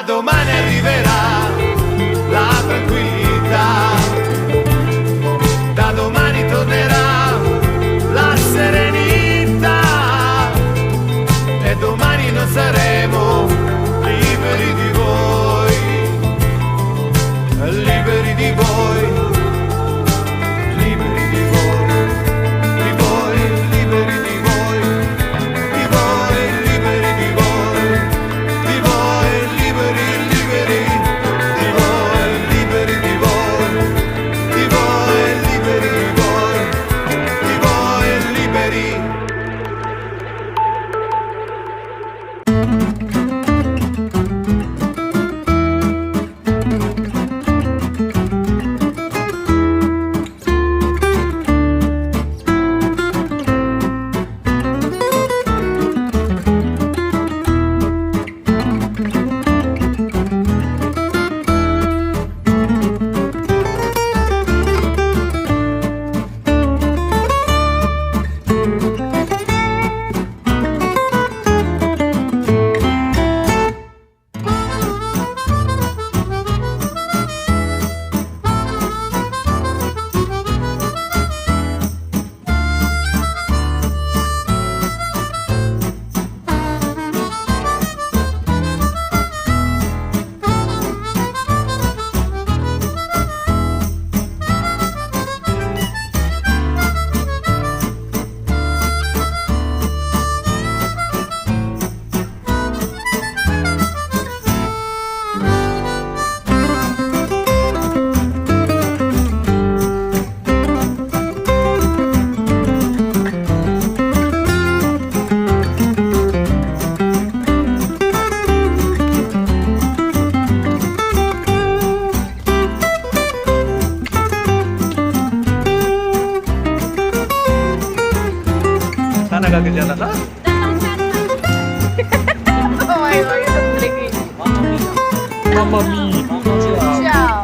domani arriverà la tranquillità, da domani tornerà la serenità e domani non saremo liberi di voi, liberi di voi, liberi di voi, di voi, liberi di voi, di voi, liberi di voi, di voi, liberi, liberi, di voi, liberi di voi, di voi, liberi di voi, di voi, liberi. Sana gagawin na na? Oh my God, ito blingy. Mamma mia! Ciao.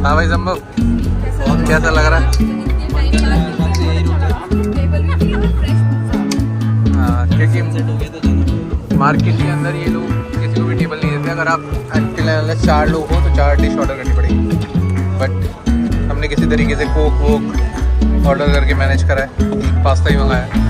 हाँ भाई संभव, कैसा लग रहा है? हाँ, क्योंकि market के अंदर ये लोग किसी को भी टेबल नहीं देते। अगर आप अकेले 4 लोग हो तो 4 डिश ऑर्डर करनी पड़ेगी, बट हमने किसी तरीके से कोक वोक ऑर्डर करके मैनेज करा है। एक पास्ता ही मंगाया है।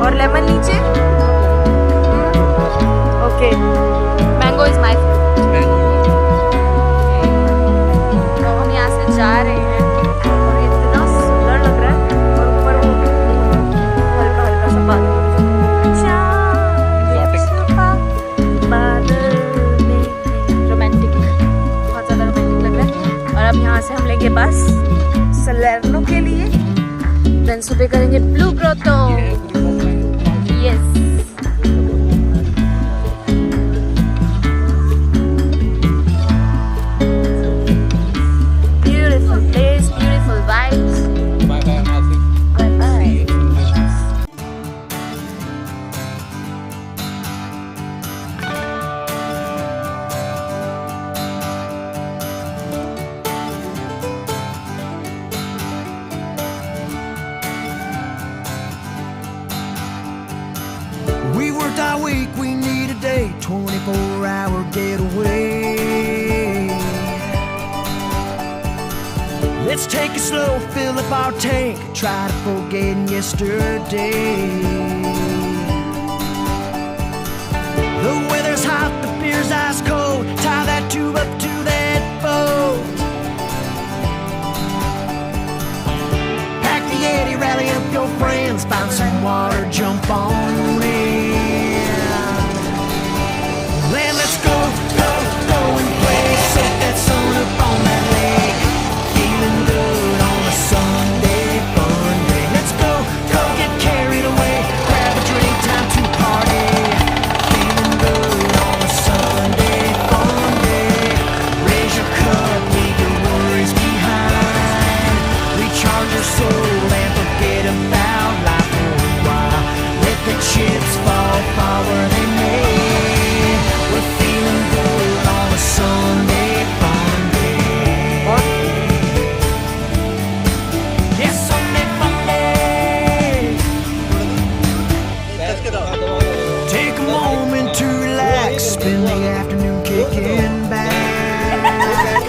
और लेमन नीचे। Okay, mango is my favourite. तो हम यहाँ से जा रहे हैं और इतना सुंदर लग रहा है, और ऊपर वो हल्का हल्का सा बादल, रोमांटिक, बहुत ज़्यादा रोमांटिक लग रहा है। और अब यहाँ से हम लेंगे बस सलेर्नो के लिए, देन सुबह करेंगे blue ग्रोतो। Yes. Beautiful place, beautiful vibes. Bye bye AMALFI. Bye bye. We worked our week, we need a day, 24-hour getaway. Let's take it slow, fill up our tank, try to forget yesterday. The weather's hot, the beer's ice cold, tie that tube up to that boat. Pack the Yeti, rally up your friends, find some water, jump on in. Land, let's go, go, go and play. Set that sun up on that lake. Feeling good on a Sunday fun day. Let's go, go get carried away. Grab a drink, time to party. Feeling good on a Sunday fun day. Raise your cup, leave your worries behind. Recharge your soul and forget about life for a while. Let the chips fall far where they may. We're feeling good on a Sunday fun day. Yes, Sunday fun day. Take a moment to relax, spend the afternoon kicking back.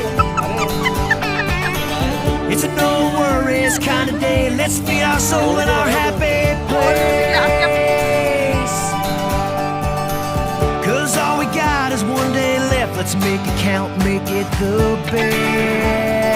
It's a no worries kind of day. Let's feed our soul in our happy place. 'Cause all we got is one day left. Let's make it count, make it the best.